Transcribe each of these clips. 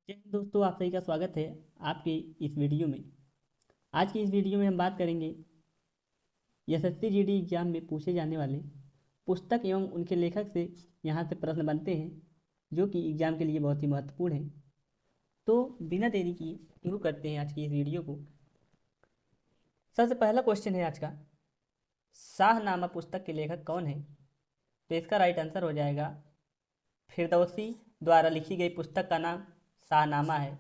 जय हिंद दोस्तों, आप सभी का स्वागत है आपके इस वीडियो में। आज की इस वीडियो में हम बात करेंगे एसएससी जीडी एग्जाम में पूछे जाने वाले पुस्तक एवं उनके लेखक से यहाँ से प्रश्न बनते हैं जो कि एग्जाम के लिए बहुत ही महत्वपूर्ण है। तो बिना देरी किए शुरू करते हैं आज की इस वीडियो को। सबसे पहला क्वेश्चन है आज का, शाहनामा पुस्तक के लेखक कौन है? तो इसका राइट आंसर हो जाएगा फिरदौसी द्वारा लिखी गई पुस्तक का नाम शाहनामा है।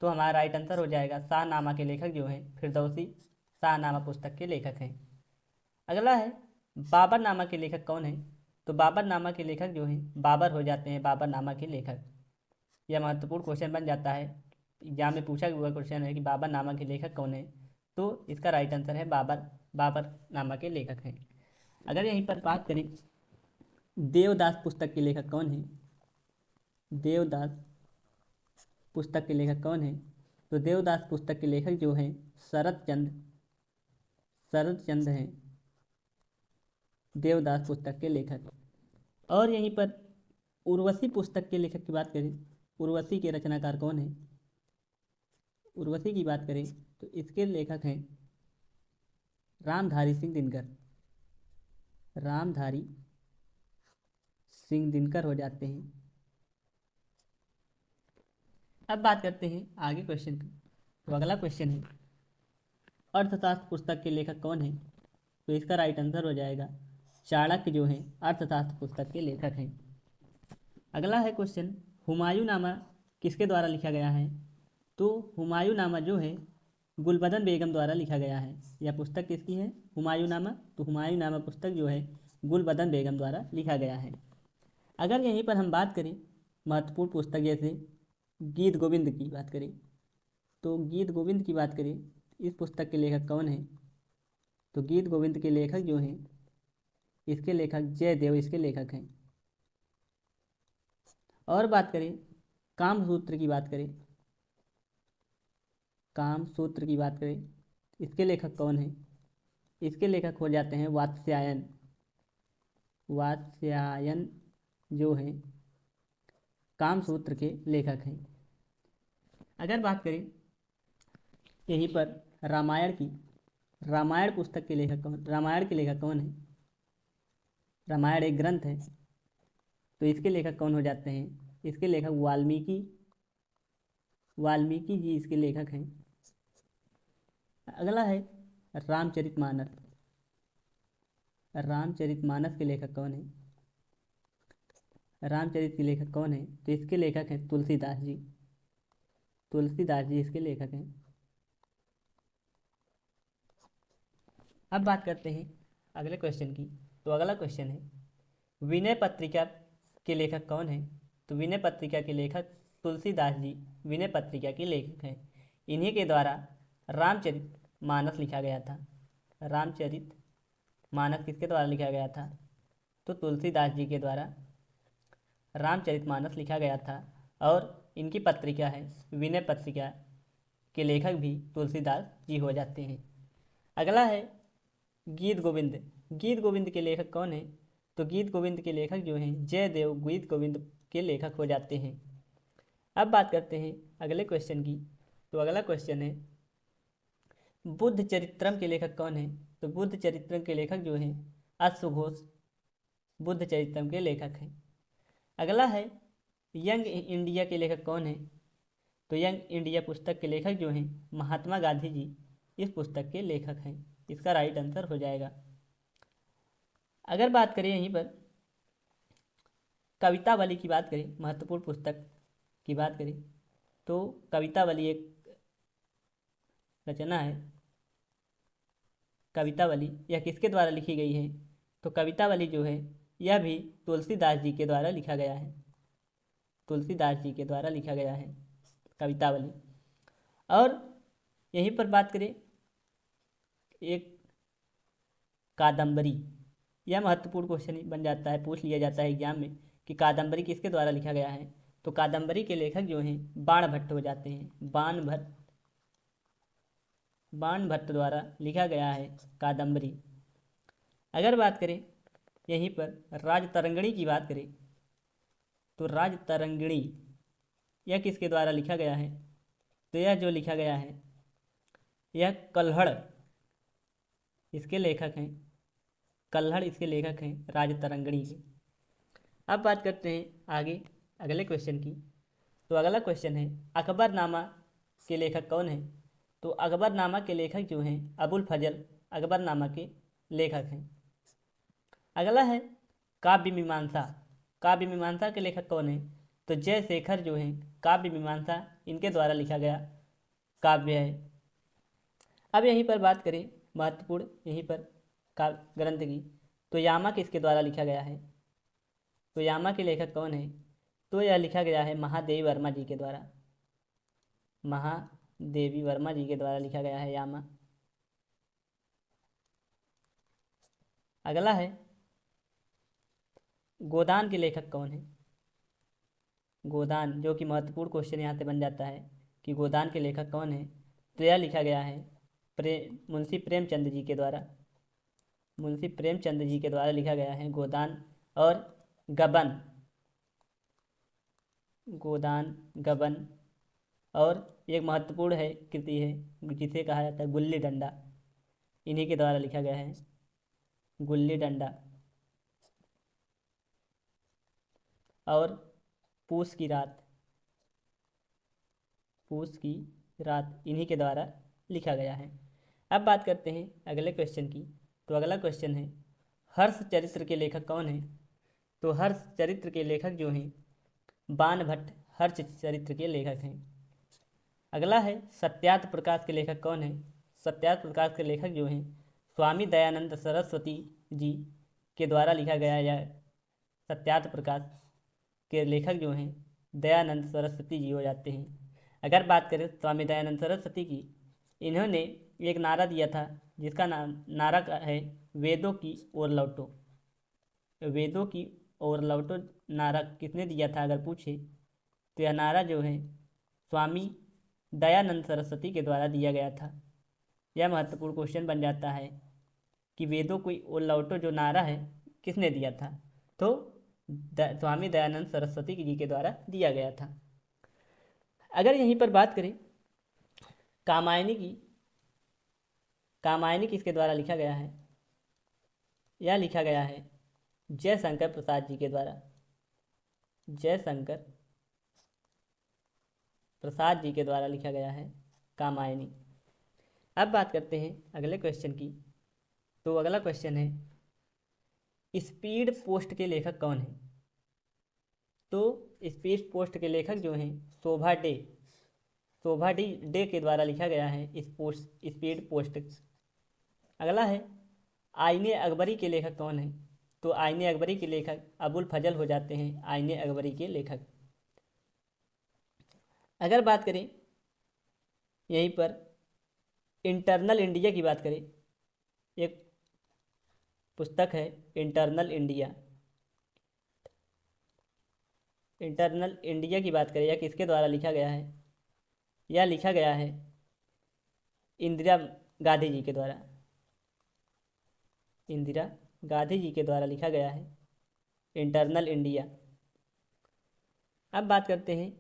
तो हमारा राइट आंसर हो जाएगा शाहनामा के लेखक जो हैं फिरदौसी शाहनामा पुस्तक के लेखक हैं। अगला है, बाबरनामा के लेखक कौन है? तो बाबरनामा के लेखक जो हैं बाबर हो जाते हैं, बाबरनामा के लेखक। यह महत्वपूर्ण क्वेश्चन बन जाता है, एग्जाम में पूछा हुआ क्वेश्चन है कि बाबरनामा के लेखक कौन है। तो इसका राइट आंसर है बाबर, बाबरनामा के लेखक हैं। अगर यहीं पर बात करें देवदास पुस्तक के लेखक कौन है? देवदास पुस्तक के लेखक कौन है? तो देवदास पुस्तक के लेखक जो हैं शरद चंद्र हैं, देवदास पुस्तक के लेखक। और यहीं पर उर्वशी पुस्तक के लेखक की बात करें, उर्वशी के रचनाकार कौन है? उर्वशी की बात करें तो इसके लेखक हैं रामधारी सिंह दिनकर, रामधारी सिंह दिनकर हो जाते हैं। अब बात करते हैं आगे क्वेश्चन की। तो अगला क्वेश्चन है, अर्थशास्त्र पुस्तक के लेखक कौन है? तो इसका राइट आंसर हो जाएगा चाणक्य जो हैं अर्थशास्त्र पुस्तक के लेखक हैं। अगला है क्वेश्चन, हुमायूंनामा किसके द्वारा लिखा गया है? तो हुमायूंनामा जो है गुलबदन बेगम द्वारा लिखा गया है। यह पुस्तक किसकी है? हुमायूंनामा। तो हुमायूंनामा पुस्तक जो है गुलबदन बेगम द्वारा लिखा गया है। अगर यहीं पर हम बात करें महत्वपूर्ण पुस्तक जैसे गीत गोविंद की बात करें, तो गीत गोविंद की बात करें, इस पुस्तक के लेखक कौन है? तो गीत गोविंद के लेखक जो हैं, इसके लेखक जयदेव इसके लेखक हैं। और बात करें कामसूत्र की बात करें, कामसूत्र की बात करें, इसके लेखक कौन है? इसके लेखक हो जाते हैं वात्स्यायन, वात्स्यायन जो हैं कामसूत्र के लेखक हैं। अगर बात करें यहीं पर रामायण की, रामायण पुस्तक के लेखक कौन, रामायण के लेखक कौन है? रामायण एक ग्रंथ है, तो इसके लेखक कौन हो जाते हैं? इसके लेखक वाल्मीकि, वाल्मीकि जी इसके लेखक हैं। अगला है रामचरितमानस, रामचरितमानस के लेखक कौन है? रामचरित के लेखक कौन है? तो इसके लेखक हैं तुलसीदास जी, तुलसीदास जी इसके लेखक हैं। अब बात करते हैं अगले क्वेश्चन की। तो अगला क्वेश्चन है, विनय पत्रिका के लेखक कौन है? तो विनय पत्रिका के लेखक तुलसीदास जी विनय पत्रिका के लेखक हैं। इन्हीं के द्वारा रामचरित मानस लिखा गया था। रामचरित मानस किसके द्वारा लिखा गया था? तो तुलसीदास जी के द्वारा रामचरितमानस लिखा गया था। और इनकी पत्रिका है विनय पत्रिका के लेखक भी तुलसीदास जी हो जाते हैं। अगला है गीत गोविंद, गीत गोविंद के लेखक कौन है? तो गीत गोविंद के लेखक जो हैं जयदेव गीत गोविंद के लेखक हो जाते हैं। अब बात करते हैं अगले क्वेश्चन की। तो अगला क्वेश्चन है, बुद्ध चरित्रम के लेखक कौन है? तो बुद्ध चरित्रम के लेखक जो हैं अश्वघोष बुद्ध चरित्रम के लेखक हैं। अगला है यंग इंडिया के लेखक कौन है? तो यंग इंडिया पुस्तक के लेखक जो हैं महात्मा गांधी जी इस पुस्तक के लेखक हैं। इसका राइट आंसर हो जाएगा। अगर बात करें यहीं पर कवितावली की बात करें, महत्वपूर्ण पुस्तक की बात करें, तो कवितावली एक रचना है। कवितावली यह किसके द्वारा लिखी गई है? तो कवितावली जो है यह भी तुलसीदास जी के द्वारा लिखा गया है, तुलसीदास जी के द्वारा लिखा गया है कवितावली। और यहीं पर बात करें एक कादम्बरी, यह महत्वपूर्ण क्वेश्चन बन जाता है, पूछ लिया जाता है एग्जाम में कि कादम्बरी किसके द्वारा लिखा गया है? तो कादम्बरी के लेखक जो हैं बाणभट्ट हो जाते हैं, बाणभट्ट द्वारा लिखा गया है कादम्बरी। अगर बात करें यहीं पर राजतरंगिणी की बात करें, तो राजतरंगिणी यह किसके द्वारा लिखा गया है? तो यह जो लिखा गया है यह कल्हड़ इसके लेखक हैं, कल्हड़ इसके लेखक हैं राजतरंगिणी के। अब बात करते हैं आगे अगले क्वेश्चन की। तो अगला क्वेश्चन है अकबरनामा के लेखक कौन है? तो अकबरनामा के लेखक जो हैं अबुल फजल अकबरनामा के लेखक हैं। अगला है काव्य मीमांसा, काव्य मीमांसा के लेखक कौन है? तो जयशेखर जो हैं काव्य मीमांसा इनके द्वारा लिखा गया काव्य है। अब यहीं पर बात करें महत्वपूर्ण यहीं पर काव्य ग्रंथ की, तो यामा किसके द्वारा लिखा गया है? तो यामा के लेखक कौन है? तो यह लिखा गया है महादेवी वर्मा जी के द्वारा, महादेवी वर्मा जी के द्वारा लिखा गया है यामा। अगला है गोदान के लेखक कौन है? गोदान, जो कि महत्वपूर्ण क्वेश्चन यहाँ से बन जाता है कि गोदान के लेखक कौन है? तो यह लिखा गया है मुंशी प्रेमचंद जी के द्वारा, मुंशी प्रेमचंद जी के द्वारा लिखा गया है गोदान और गबन, गोदान गबन। और एक महत्वपूर्ण है कृति है जिसे कहा जाता है गुल्ली डंडा, इन्हीं के द्वारा लिखा गया है गुल्ली डंडा। और पूस की रात, पूस की रात इन्हीं के द्वारा लिखा गया है। अब बात करते हैं अगले क्वेश्चन की। तो अगला क्वेश्चन है हर्ष चरित्र के लेखक कौन है? तो हर्ष चरित्र के लेखक जो हैं बाण भट्ट हर्ष चरित्र के लेखक हैं। अगला है सत्यार्थ प्रकाश के लेखक कौन है? सत्यार्थ प्रकाश के लेखक जो हैं स्वामी दयानंद सरस्वती जी के द्वारा लिखा गया यह सत्यार्थ प्रकाश के लेखक जो हैं दयानंद सरस्वती जी हो जाते हैं। अगर बात करें स्वामी दयानंद सरस्वती की, इन्होंने एक नारा दिया था जिसका नारा है वेदों की ओर लौटो। वेदों की ओर लौटो नारा किसने दिया था अगर पूछे तो यह नारा जो है स्वामी दयानंद सरस्वती के द्वारा दिया गया था। यह महत्वपूर्ण क्वेश्चन बन जाता है कि वेदों की ओर लौटो जो नारा है किसने दिया था? तो स्वामी दयानंद सरस्वती जी के द्वारा दिया गया था। अगर यहीं पर बात करें कामायनी की, कामायनी किसके द्वारा लिखा गया है? यह लिखा गया है जयशंकर प्रसाद जी के द्वारा, जयशंकर प्रसाद जी के द्वारा लिखा गया है कामायनी। अब बात करते हैं अगले क्वेश्चन की। तो अगला क्वेश्चन है स्पीड पोस्ट के लेखक कौन है? तो स्पीड पोस्ट के लेखक जो हैं शोभा डे, शोभा डे के द्वारा लिखा गया है स्पीड पोस्ट। अगला है आईने अकबरी के लेखक कौन है? तो आईने अकबरी के लेखक अबुल फजल हो जाते हैं आईने अकबरी के लेखक। अगर बात करें यहीं पर इंटरनल इंडिया की बात करें, एक पुस्तक है इंटरनल इंडिया, इंटरनल इंडिया की बात करें यह किसके द्वारा लिखा गया है? यह लिखा गया है इंदिरा गांधी जी के द्वारा, इंदिरा गांधी जी के द्वारा लिखा गया है इंटरनल इंडिया। अब बात करते हैं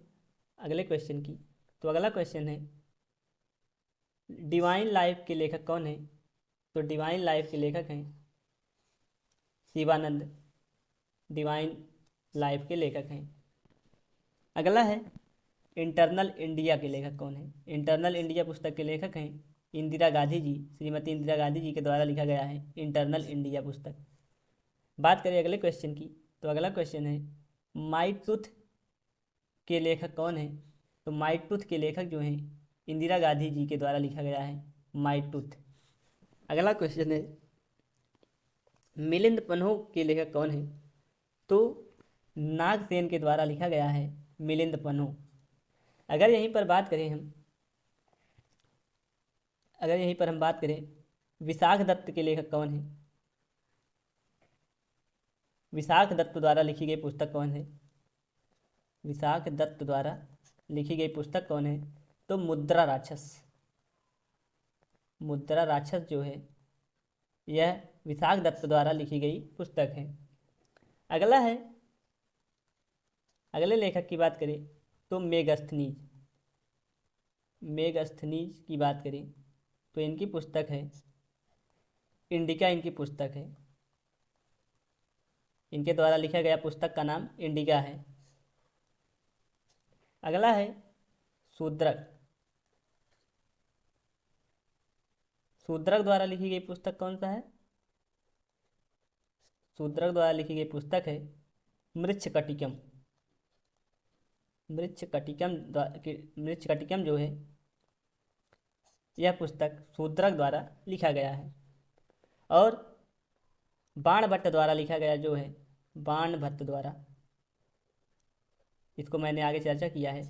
अगले क्वेश्चन की। तो अगला क्वेश्चन है डिवाइन लाइफ के लेखक कौन है? तो डिवाइन लाइफ के लेखक हैं शिवानंद, डिवाइन लाइफ के लेखक हैं। अगला है इंटरनल इंडिया के लेखक कौन है? इंटरनल इंडिया पुस्तक के लेखक हैं इंदिरा गांधी जी, श्रीमती इंदिरा गांधी जी के द्वारा लिखा गया है इंटरनल इंडिया पुस्तक। बात करें अगले क्वेश्चन की। तो अगला क्वेश्चन है माई ट्रूथ के लेखक कौन है? तो माई ट्रूथ के लेखक जो हैं इंदिरा गांधी जी के द्वारा लिखा गया है माई ट्रूथ। अगला क्वेश्चन है मिलिंद पन्हो के लेखक कौन है? तो नागसेन के द्वारा लिखा गया है मिलिंद पन्हो। अगर यहीं पर बात करें हम, अगर यहीं पर हम बात करें विशाख दत्त के लेखक कौन है? विशाख दत्त द्वारा लिखी गई पुस्तक कौन है? विशाख दत्त द्वारा लिखी गई पुस्तक कौन है? तो मुद्रा राक्षस, मुद्रा राक्षस जो है यह विशाख दत्त द्वारा लिखी गई पुस्तक है। अगला है, अगले लेखक की बात करें तो मेगस्थनीज। मेगस्थनीज की बात करें तो इनकी पुस्तक है इंडिका, इनकी पुस्तक है। इनके द्वारा लिखा गया पुस्तक का नाम इंडिका है। अगला है शूद्रक। शूद्रक द्वारा लिखी गई पुस्तक कौन सा है? शूद्रक द्वारा लिखी गई पुस्तक है मृच्छकटिकम। मृच्छकटिकम जो है यह पुस्तक शूद्रक द्वारा लिखा गया है। और बाणभट्ट द्वारा लिखा गया जो है बाणभट्ट द्वारा, इसको मैंने आगे चर्चा किया है।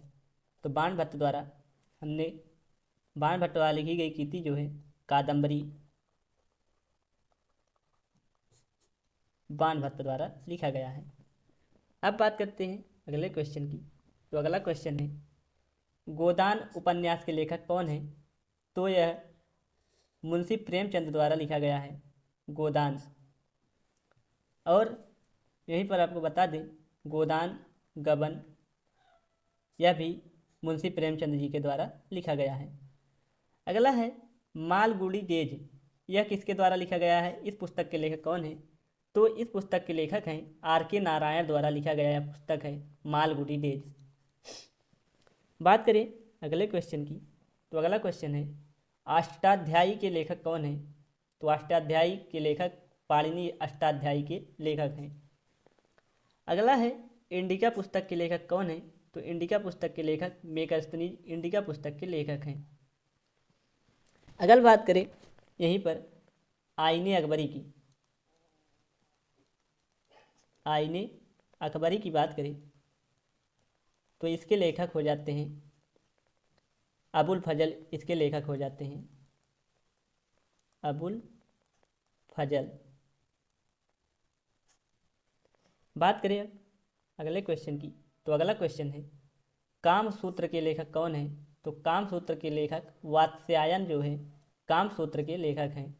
तो बाणभट्ट द्वारा बाणभट्ट द्वारा लिखी गई कृति जो है कादम्बरी, बाणभट्ट द्वारा लिखा गया है। अब बात करते हैं अगले क्वेश्चन की। तो अगला क्वेश्चन है गोदान उपन्यास के लेखक कौन है? तो यह मुंशी प्रेमचंद द्वारा लिखा गया है गोदान। और यहीं पर आपको बता दें गोदान गबन यह भी मुंशी प्रेमचंद जी के द्वारा लिखा गया है। अगला है मालगुडी डेज, यह किसके द्वारा लिखा गया है? इस पुस्तक के लेखक कौन है? तो इस पुस्तक के लेखक हैं R.K. नारायण द्वारा लिखा गया यह पुस्तक है मालगुडी डेज। बात करें अगले क्वेश्चन की। तो अगला क्वेश्चन है अष्टाध्यायी के लेखक कौन है? तो अष्टाध्यायी के लेखक पाणिनि अष्टाध्यायी के लेखक हैं। अगला है इंडिका पुस्तक के लेखक कौन है? तो इंडिका पुस्तक के लेखक मेगस्थनीज इंडिका पुस्तक के लेखक हैं। अगर बात करें यहीं पर आईने अकबरी की, आईने अकबरी की बात करें तो इसके लेखक हो जाते हैं अबुल फजल, इसके लेखक हो जाते हैं अबुल फजल। बात करें अब अगले क्वेश्चन की। तो अगला क्वेश्चन है कामसूत्र के लेखक कौन है? तो कामसूत्र के लेखक वात्स्यायन जो है कामसूत्र के लेखक हैं।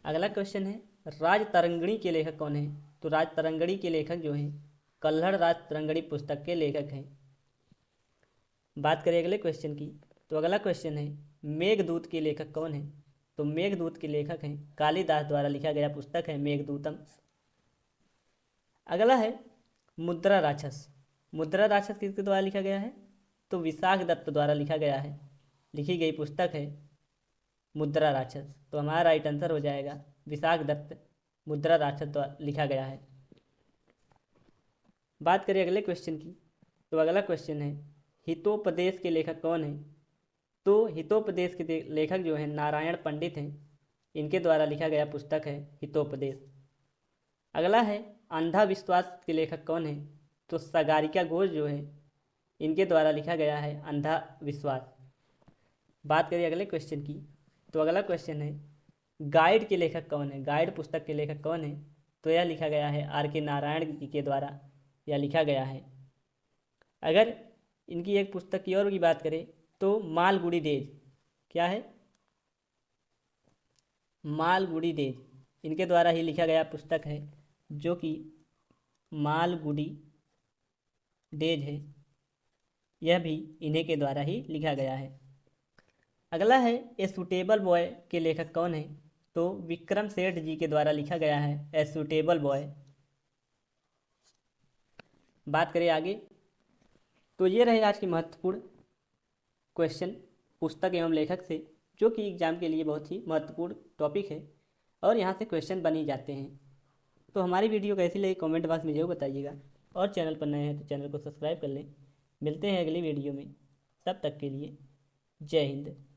अगला क्वेश्चन है राजतरंगिणी के लेखक कौन है? तो राजतरंगिणी के लेखक जो हैं कल्हड़ राजतरंगिणी पुस्तक के लेखक हैं। बात करें अगले क्वेश्चन की। तो अगला क्वेश्चन है मेघदूत के लेखक कौन है? तो मेघदूत के लेखक हैं कालिदास द्वारा लिखा गया पुस्तक है मेघदूतम। अगला है मुद्रा राक्षस। मुद्रा राक्षस किसके द्वारा लिखा गया है? तो विशाख दत्त द्वारा लिखा गया है, लिखी गई पुस्तक है मुद्रा राक्षस। तो हमारा राइट आंसर हो जाएगा विशाख दत्त, मुद्रा राक्षस द्वारा लिखा गया है। बात करें अगले क्वेश्चन की। तो अगला क्वेश्चन है हितोपदेश के लेखक कौन है? तो हितोपदेश के लेखक जो हैं नारायण पंडित हैं, इनके द्वारा लिखा गया पुस्तक है हितोपदेश। अगला है अंधा विश्वास के लेखक कौन है? तो सगारिका घोष जो है इनके द्वारा लिखा गया है अंधा विश्वास। बात करें अगले क्वेश्चन की। तो अगला क्वेश्चन है गाइड के लेखक कौन है? गाइड पुस्तक के लेखक कौन है? तो यह लिखा गया है R.K. नारायण जी के द्वारा यह लिखा गया है। अगर इनकी एक पुस्तक की और की बात करें तो मालगुडी डेज, क्या है? मालगुडी डेज इनके द्वारा ही लिखा गया पुस्तक है जो कि मालगुडी डेज है, यह भी इन्हीं के द्वारा ही लिखा गया है। अगला है ए सूटेबल बॉय के लेखक कौन है? तो विक्रम सेठ जी के द्वारा लिखा गया है ए सूटेबल बॉय। बात करें आगे तो ये रहे आज की महत्वपूर्ण क्वेश्चन पुस्तक एवं लेखक से, जो कि एग्जाम के लिए बहुत ही महत्वपूर्ण टॉपिक है और यहाँ से क्वेश्चन बन ही जाते हैं। तो हमारी वीडियो कैसी लगी कमेंट बॉक्स में जरूर बताइएगा और चैनल पर नए हैं तो चैनल को सब्सक्राइब कर लें। मिलते हैं अगली वीडियो में, तब तक के लिए जय हिंद।